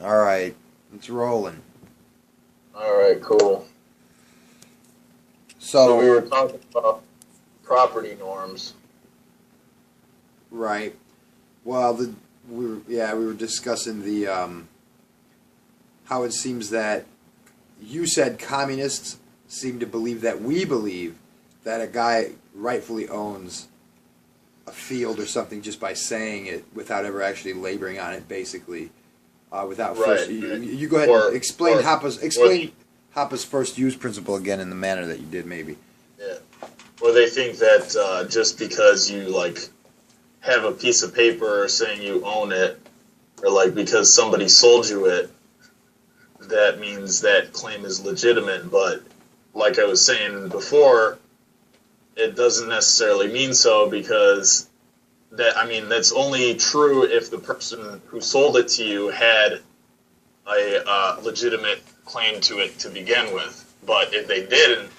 All right, it's rolling. All right, cool. So So, we were talking about property norms. right. Well, we were discussing the how it seems that you said communists seem to believe that we believe that a guy rightfully owns a field or something just by saying it without ever actually laboring on it, basically. Without first, Right. you go ahead Or and explain or Hoppe's first use principle again in the manner that you did, maybe. yeah. Or they think that just because you like have a piece of paper saying you own it, or like because somebody sold you it, that means that claim is legitimate. But like I was saying before, it doesn't necessarily mean so because that's only true if the person who sold it to you had a legitimate claim to it to begin with. But if they didn't,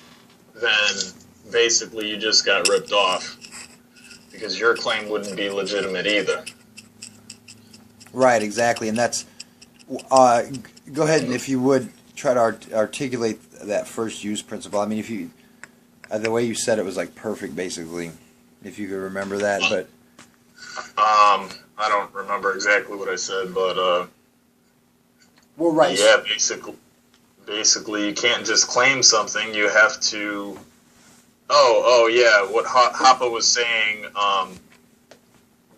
then basically you just got ripped off because your claim wouldn't be legitimate either. Right, exactly, and that's. Uh, Go ahead and if you would try to articulate that first use principle. I mean, if you the way you said it was like perfect, basically. If you could remember that, but I don't remember exactly what I said, but well, right. yeah, basically you can't just claim something. You have to. Oh yeah, what Hoppe was saying.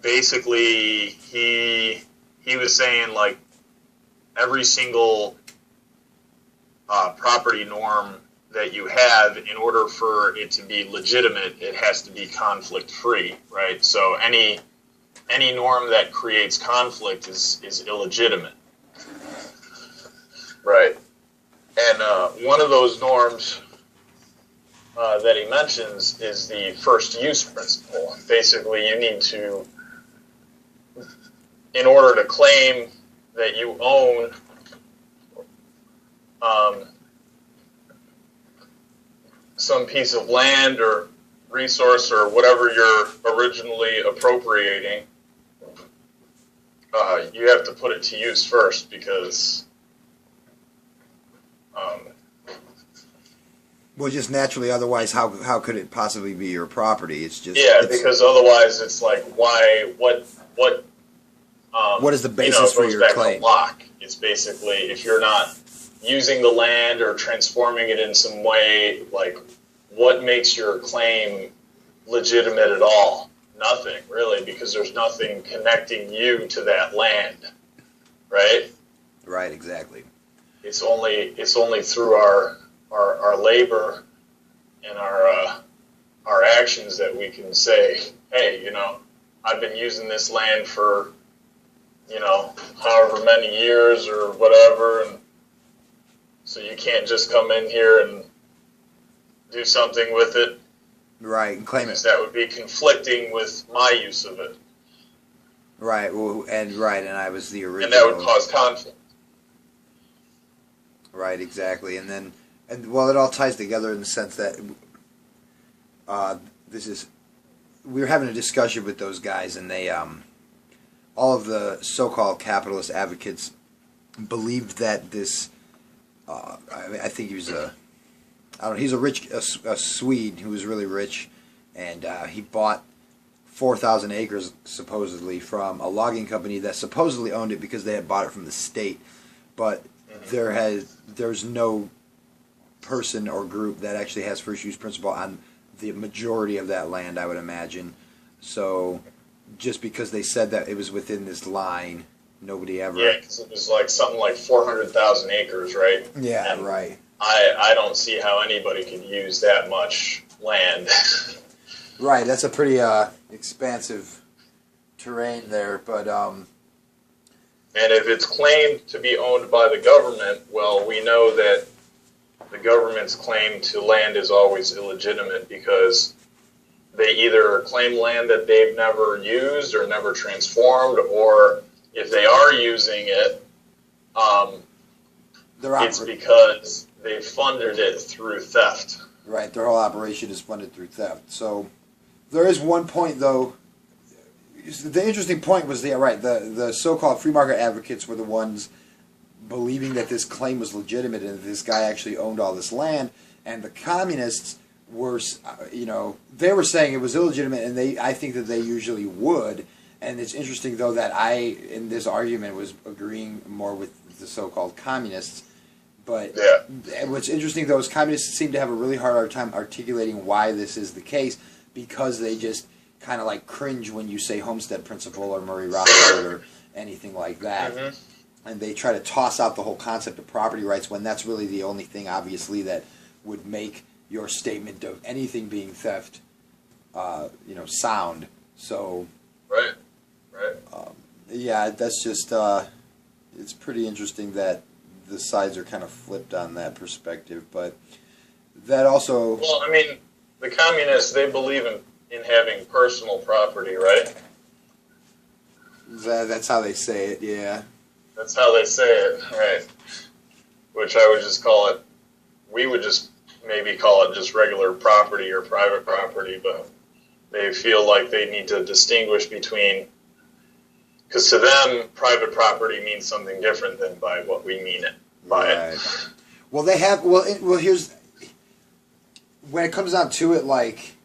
Basically, he was saying like every single property norm that you have, in order for it to be legitimate, it has to be conflict free, right? So any norm that creates conflict is illegitimate, right? And one of those norms that he mentions is the first use principle. Basically, you need to, in order to claim that you own some piece of land or resource or whatever you're originally appropriating, you have to put it to use first because Well, just naturally, otherwise, how could it possibly be your property? It's just because otherwise it's like what what is the basis it for goes your back claim? to Locke. It's basically if you're not using the land or transforming it in some way, like what makes your claim legitimate at all? Nothing, really, because there's nothing connecting you to that land, right? Right, exactly. It's only through our labor and our actions that we can say, hey, I've been using this land for however many years or whatever, and so you can't just come in here and do something with it. Right, and claim it. That would be conflicting with my use of it. Right, well, and I was the original. And that would cause conflict. Right, exactly, and well, it all ties together in the sense that we were having a discussion with those guys, and they all of the so-called capitalist advocates believed that this. I think he was he's a Swede who was really rich, and he bought 4,000 acres supposedly from a logging company that supposedly owned it because they had bought it from the state, but there's no person or group that actually has first use principle on the majority of that land, I would imagine. So just because they said that it was within this line, nobody ever. Yeah, because it was like something like 400,000 acres, right? Yeah, and right. I don't see how anybody could use that much land. Right, that's a pretty expansive terrain there, but and if it's claimed to be owned by the government, well, we know that the government's claim to land is always illegitimate because they either claim land that they've never used or never transformed, or if they are using it, it's because they funded it through theft. Right, their whole operation is funded through theft. So there is one point, though. The interesting point was the so-called free market advocates were the ones believing that this claim was legitimate and that this guy actually owned all this land, and the communists were, they were saying it was illegitimate, and I think that they usually would. And it's interesting, though, that I, in this argument, was agreeing more with the so-called communists. But what's interesting, though, is communists seem to have a really hard time articulating why this is the case, because they just kind of like cringe when you say Homestead Principle or Murray Rothbard or anything like that. Mm-hmm. And they try to toss out the whole concept of property rights when that's really the only thing, obviously, that would make your statement of anything being theft, sound. So, right. Yeah, that's just, it's pretty interesting that the sides are kind of flipped on that perspective, but that also... Well, I mean, the communists, they believe in having personal property, right? That's how they say it, yeah. That's how they say it, right. Which I would just call it, we would just maybe call it just regular property or private property, but they feel like they need to distinguish between... Because to them, private property means something different than by what we mean it by it. Well, they have. Well, here's when it comes down to it, like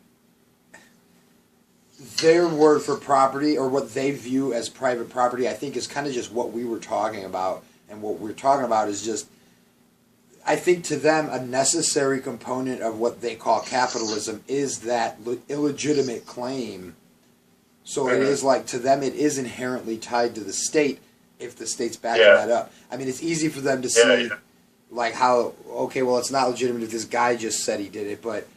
their word for property or what they view as private property, I think is kind of just what we were talking about, and what we're talking about is just. I think to them, a necessary component of what they call capitalism is that illegitimate claim. So it is like, to them, it is inherently tied to the state if the state's backing that up. I mean, it's easy for them to see, like, how, okay, well, it's not legitimate if this guy just said he did it, but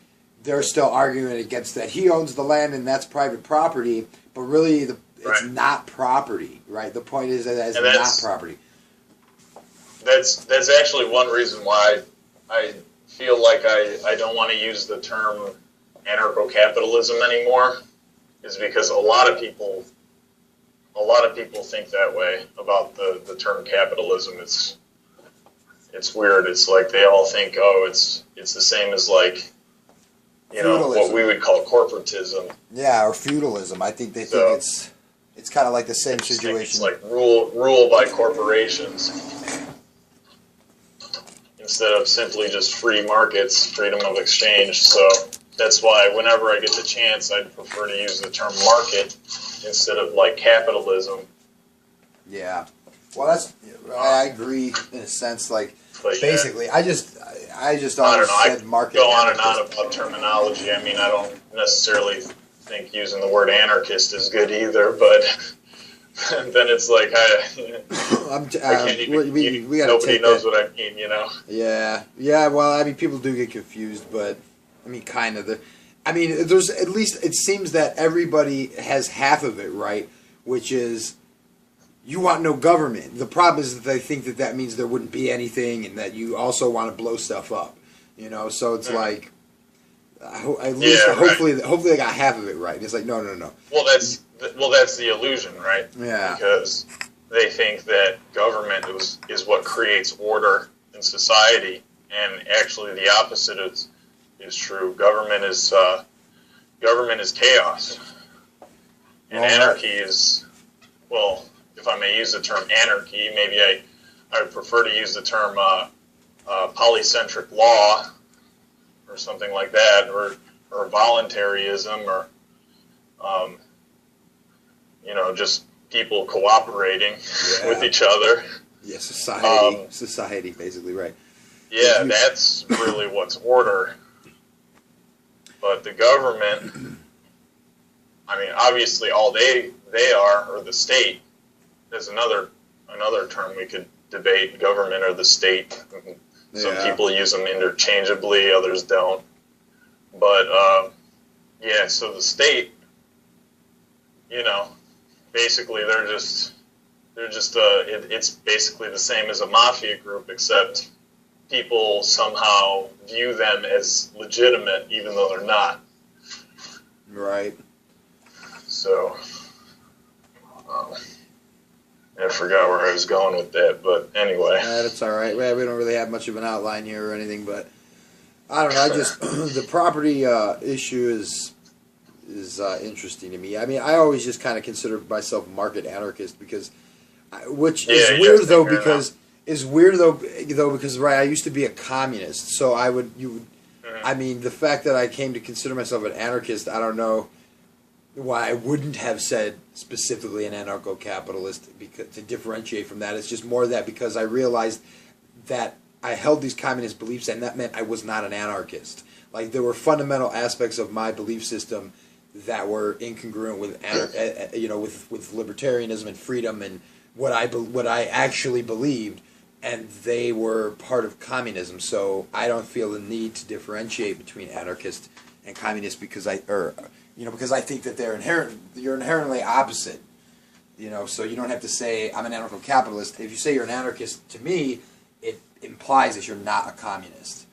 they're still arguing against that. He owns the land and that's private property, but really it's not property, right? The point is that it's not property. That's actually one reason why I feel like I don't want to use the term anarcho-capitalism anymore. Is because a lot of people think that way about the term capitalism. It's weird. It's like they all think, oh, it's the same as like, what we would call corporatism. Yeah, or feudalism. I think they think it's kind of like the same situation. It's like rule by corporations instead of simply just free markets, freedom of exchange. So. That's why whenever I get the chance, I'd prefer to use the term market instead of like capitalism. Yeah, well, I agree in a sense. Like, basically, I just always said market. Go on and on about terminology. I mean, I don't necessarily think using the word anarchist is good either, but then it's like I can't even. Nobody knows what I mean, Yeah. Well, I mean, people do get confused, but. I mean, kind of. There's at least, it seems that everybody has half of it, right? Which is, you want no government. The problem is that they think that means there wouldn't be anything and that you also want to blow stuff up. So it's like, at least, hopefully they got half of it right. It's like, no. Well, that's the illusion, right? Yeah. Because they think that government is what creates order in society, and actually the opposite is true. Government is chaos, and anarchy is, well, if I may use the term anarchy, maybe I would prefer to use the term polycentric law or something like that, or voluntarism, or just people cooperating with each other. Yeah, society, basically, right? Yeah, that's really what's order. But the government, I mean, obviously all they are, or the state, is another term we could debate, government or the state. Some people use them interchangeably, others don't. But, so the state, basically it's basically the same as a mafia group, except people somehow view them as legitimate, even though they're not. Right. So, I forgot where I was going with that, but anyway. That's all right. Well, we don't really have much of an outline here or anything, but I don't know. I just the property issue is interesting to me. I mean, I always just kind of consider myself a market anarchist because, which is weird though, because is weird though because I used to be a communist, so I mean, the fact that I came to consider myself an anarchist, I don't know why I wouldn't have said specifically an anarcho-capitalist because to differentiate from that. It's just more that because I realized that I held these communist beliefs, and that meant I was not an anarchist. Like, there were fundamental aspects of my belief system that were incongruent with with libertarianism and freedom and what I actually believed, and they were part of communism. So I don't feel the need to differentiate between anarchist and communist because I think that you're inherently opposite. So you don't have to say I'm an anarcho-capitalist. If you say you're an anarchist, to me, it implies that you're not a communist.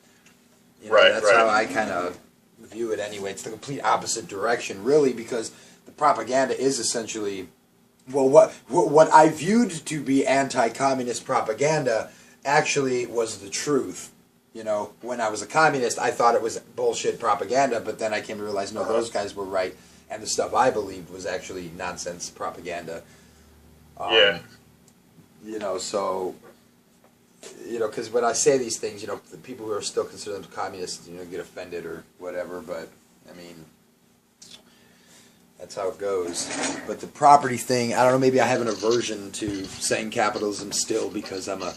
That's how I kind of view it anyway. It's the complete opposite direction, really, because the propaganda is essentially, well, what I viewed to be anti-communist propaganda actually was the truth. When I was a communist, I thought it was bullshit propaganda, but then I came to realize, no, those guys were right, and the stuff I believed was actually nonsense propaganda. So... because when I say these things, the people who are still considered communists, get offended or whatever. But I mean, that's how it goes. But the property thing, I don't know. Maybe I have an aversion to saying capitalism still because I'm a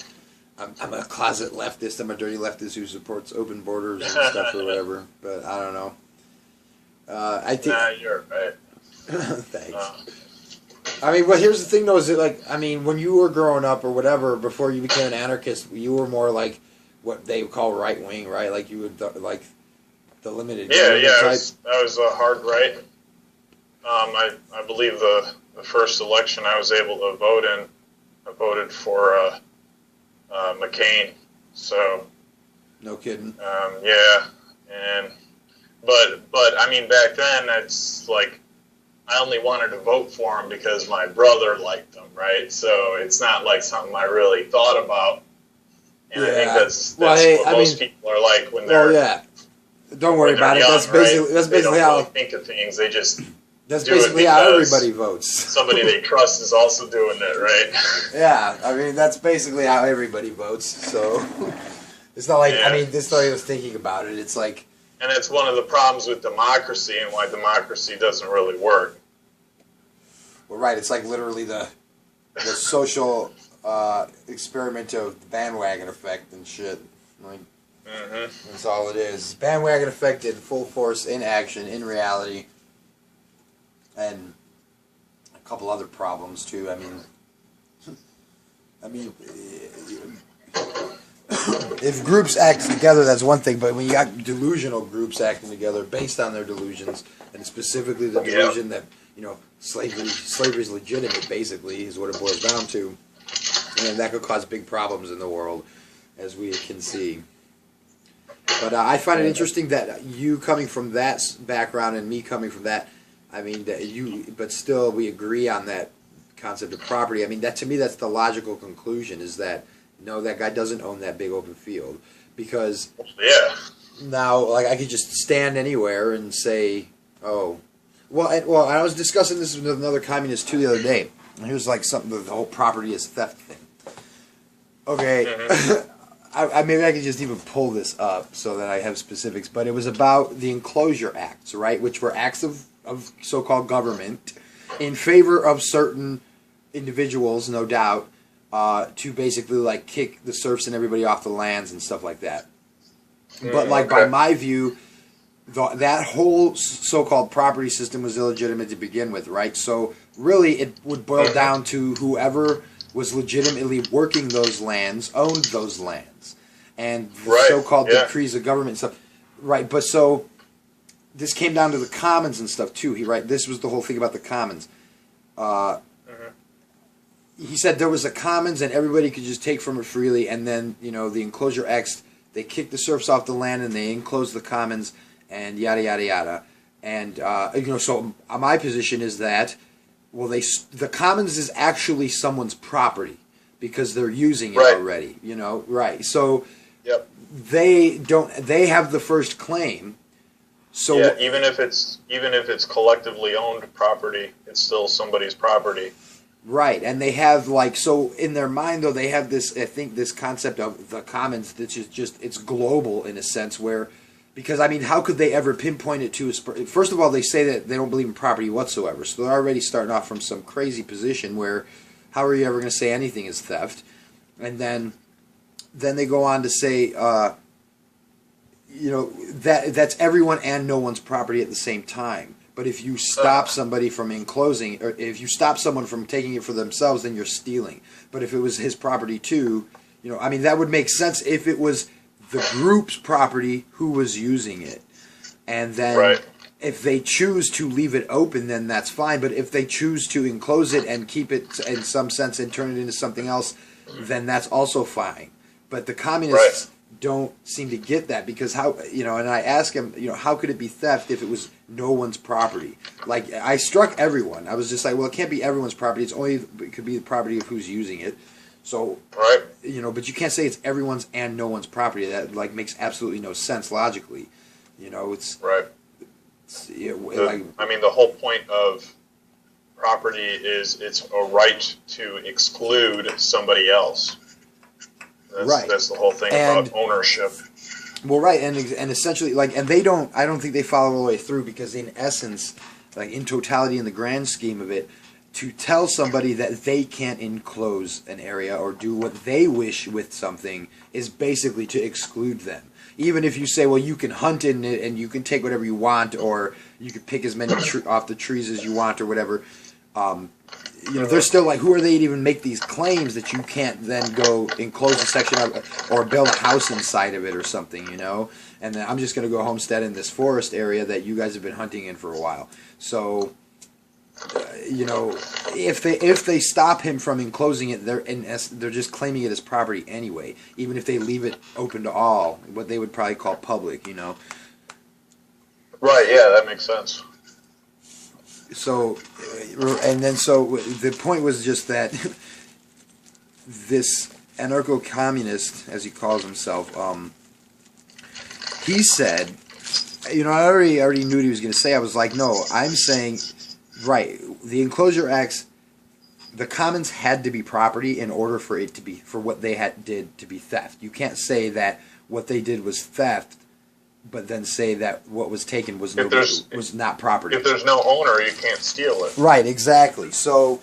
closet leftist. I'm a dirty leftist who supports open borders and stuff or whatever. But I don't know. I think. Nah, you're right. Thanks. I mean, well, here's the thing, though, is that, when you were growing up or whatever, before you became an anarchist, you were more like what they would call right-wing, right? Like, you would, like, the limited... I was a hard right. I believe the first election I was able to vote in, I voted for McCain, so... No kidding. But, back then, it's like... I only wanted to vote for him because my brother liked him, right? So it's not like something I really thought about. And I think that's what most people are like when they're... Don't worry about it. That's basically how... Really think of things. They just... That's basically how everybody votes. Somebody they trust is also doing it, right? Yeah, that's basically how everybody votes. So it's not like, it's not even thinking about it. It's like... And that's one of the problems with democracy and why democracy doesn't really work. Well, right. It's like literally the social experiment of the bandwagon effect and shit. Like, that's all it is. Bandwagon effect in full force, in action, in reality. And a couple other problems, too. If groups act together, that's one thing, but when you got delusional groups acting together based on their delusions, and specifically the delusion that, slavery is legitimate, basically, is what it boils down to, and that could cause big problems in the world, as we can see. But I find it interesting that you coming from that background and me coming from that, but still we agree on that concept of property. That to me, that's the logical conclusion, is that no, that guy doesn't own that big open field, because now, like, I could just stand anywhere and say, oh, I was discussing this with another communist too the other day. And he was like something with the whole property is theft thing. Okay, maybe I could just even pull this up so that I have specifics. But it was about the Enclosure Acts, right, which were acts of so-called government in favor of certain individuals, no doubt. To basically, like, kick the serfs and everybody off the lands and stuff like that. But, like, by my view, that whole so-called property system was illegitimate to begin with, right? So, really, it would boil down to whoever was legitimately working those lands owned those lands. And the so-called decrees of government and stuff. Right, but so, this came down to the commons and stuff, too. This was the whole thing about the commons. He said there was a commons and everybody could just take from it freely, and then, the Enclosure Acts, they kicked the serfs off the land and they enclosed the commons and yada, yada, yada. And, so my position is that, the commons is actually someone's property because they're using it already, right. So they have the first claim. So even if it's collectively owned property, it's still somebody's property. Right, and they have like, so in their mind though, they have this, I think, this concept of the commons that is just, it's global in a sense, where, because I mean, how could they ever pinpoint it to first of all, they say that they don't believe in property whatsoever, so they're already starting off from some crazy position where how are you ever going to say anything is theft? And then they go on to say that's everyone and no one's property at the same time. But if you stop somebody from enclosing, or if you stop someone from taking it for themselves, then you're stealing. But if it was his property too, I mean, that would make sense if it was the group's property who was using it. And then if they choose to leave it open, then that's fine. But if they choose to enclose it and keep it in some sense and turn it into something else, then that's also fine. But the communists don't seem to get that, because how, and I ask him, how could it be theft if it was no one's property? Like, I struck everyone. I was just like, well, it can't be everyone's property. It could be the property of who's using it. So, but you can't say it's everyone's and no one's property. That like makes absolutely no sense logically. It's I mean, the whole point of property is it's a right to exclude somebody else. That's the whole thing about ownership. Well, right, and essentially, like, and I don't think they follow all the way through, because in essence, like, in totality, in the grand scheme of it, to tell somebody that they can't enclose an area or do what they wish with something is basically to exclude them. Even if you say, well, you can hunt in it and you can take whatever you want, or you can pick as many off the trees as you want, or whatever, they're still like, who are they to even make these claims that you can't then go enclose a section of, or build a house inside of it or something, And then I'm just going to go homestead in this forest area that you guys have been hunting in for a while. So, if they stop him from enclosing it, they're just claiming it as property anyway. Even if they leave it open to all, what they would probably call public, Right. Yeah, that makes sense. So, the point was just that this anarcho-communist, as he calls himself, he said, I already knew what he was going to say. I was like, no, I'm saying, right, the Enclosure Acts, the commons had to be property in order for it to be, for what they did to be theft. You can't say that what they did was theft, but then say that what was taken was not property. If there's no owner, you can't steal it. Right, exactly. So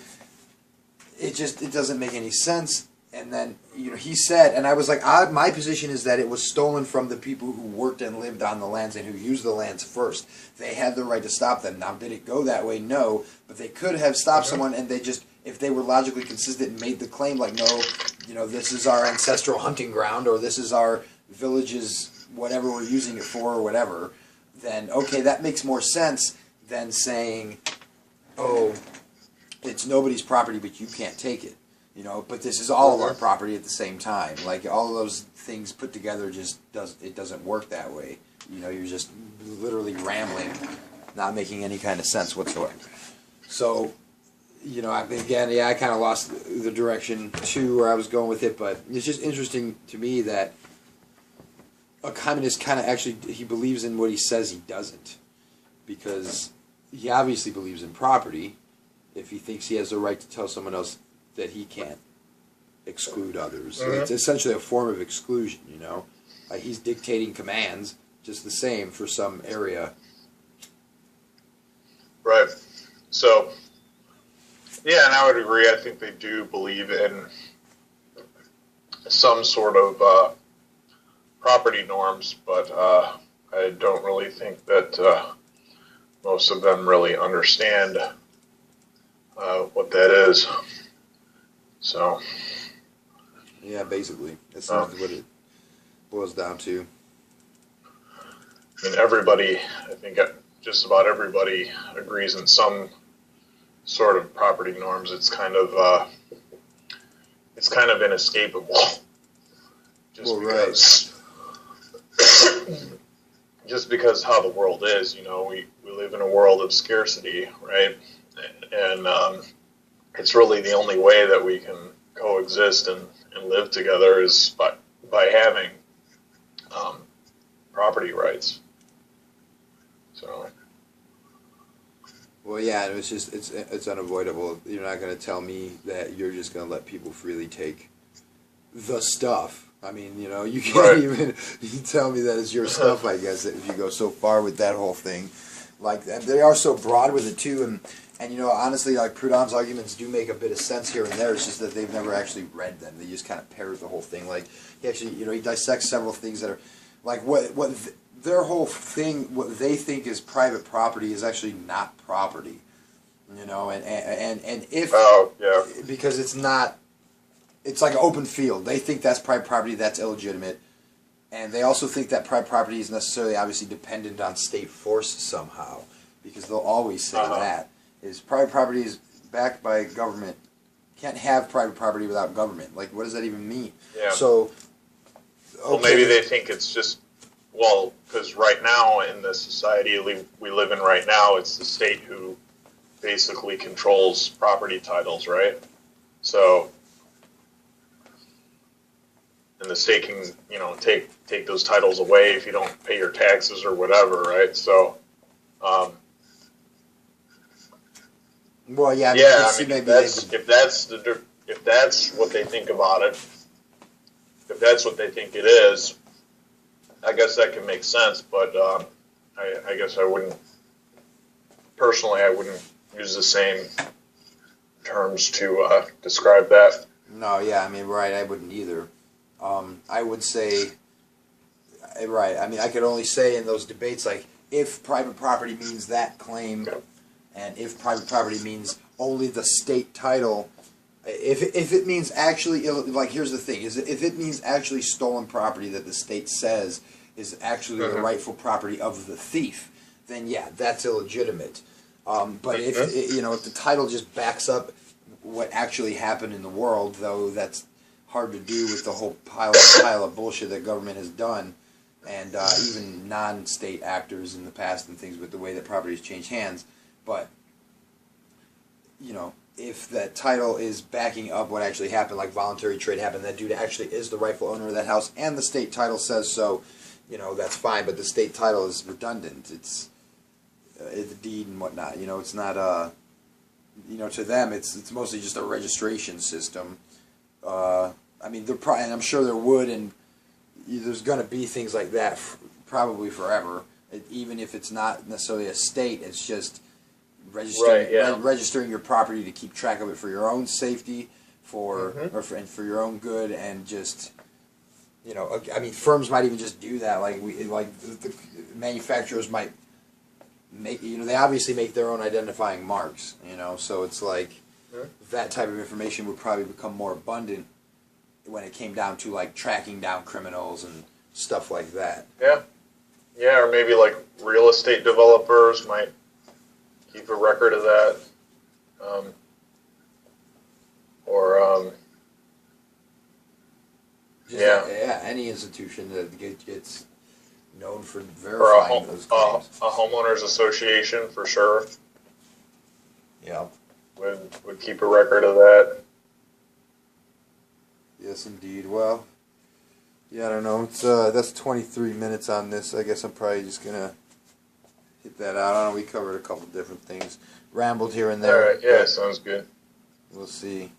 it doesn't make any sense. And then he said, and I was like, my position is that it was stolen from the people who worked and lived on the lands and who used the lands first. They had the right to stop them. Now, did it go that way? No, but they could have stopped someone, and they just, if they were logically consistent and made the claim, like, no, this is our ancestral hunting ground, or this is our village's whatever we're using it for, or whatever, then okay, that makes more sense than saying, oh, it's nobody's property, but you can't take it, but this is all of our property at the same time. Like, all of those things put together doesn't work that way. You're just literally rambling, not making any kind of sense whatsoever. So, I kind of lost the direction to where I was going with it, but it's just interesting to me that a communist kind of he believes in what he says he doesn't, because he obviously believes in property if he thinks he has the right to tell someone else that he can't exclude others. So it's essentially a form of exclusion, Like, he's dictating commands just the same for some area. Right. So, yeah, and I would agree. I think they do believe in some sort of property norms, but I don't really think that most of them really understand what that is. So, yeah, basically, that's what it boils down to. I mean, everybody, I think just about everybody agrees in some sort of property norms. It's kind of inescapable. Just because how the world is, we live in a world of scarcity, right? And it's really the only way that we can coexist and live together is by having property rights. So, Well, yeah, it's unavoidable. You're not going to tell me that you're just going to let people freely take the stuff. I mean, you can't even you tell me that it's your stuff, I guess, if you go so far with that whole thing. Like, they are so broad with it, too, and honestly, like, Proudhon's arguments do make a bit of sense here and there. It's just that they've never actually read them. They just kind of parrot the whole thing. Like, he actually, he dissects several things that are, like, their whole thing, what they think is private property is actually not property, and if because it's not, it's like an open field. They think that's private property, that's illegitimate, and they also think that private property is necessarily, obviously, dependent on state force somehow, because they'll always say that is private property is backed by government. Can't have private property without government. Like, what does that even mean? Yeah. So, well, maybe they think it's just. Well, because right now in the society we live in right now, it's the state who basically controls property titles, right? So, and the state can, take those titles away if you don't pay your taxes or whatever, right? So, well, yeah, if that's what they think about it, if that's what they think it is, I guess that can make sense, but I guess I wouldn't use the same terms to describe that. No, yeah, I mean, right, I wouldn't either. I would say, right, I mean, I could only say in those debates, like, if private property means that claim, and if private property means only the state title, if it means actually, like, here's the thing, is if it means actually stolen property that the state says is actually the rightful property of the thief, then yeah, that's illegitimate. But if the title just backs up what actually happened in the world, though that's hard to do with the whole pile of bullshit that government has done, and even non-state actors in the past and things with the way that property has changed hands. But if that title is backing up what actually happened, like voluntary trade happened, that dude actually is the rightful owner of that house, and the state title says so, that's fine, but the state title is redundant. It's the deed and whatnot. It's not, to them, it's mostly just a registration system. I mean, and I'm sure there would, and there's going to be things like that probably forever, even if it's not necessarily a state, it's just registering your property to keep track of it for your own safety, and for your own good, and just I mean, firms might even just do that. Like the manufacturers might make they obviously make their own identifying marks. So it's like that type of information would probably become more abundant when it came down to like tracking down criminals and stuff like that. Yeah, or maybe like real estate developers might keep a record of that, any institution that gets known for verifying those claims. A homeowners association for sure. Yeah, would keep a record of that. Yes, indeed. Well, yeah, I don't know. It's that's 23 minutes on this. I guess I'm probably just gonna hit that out. I don't know. We covered a couple different things, rambled here and there. All right. Yeah, sounds good. We'll see.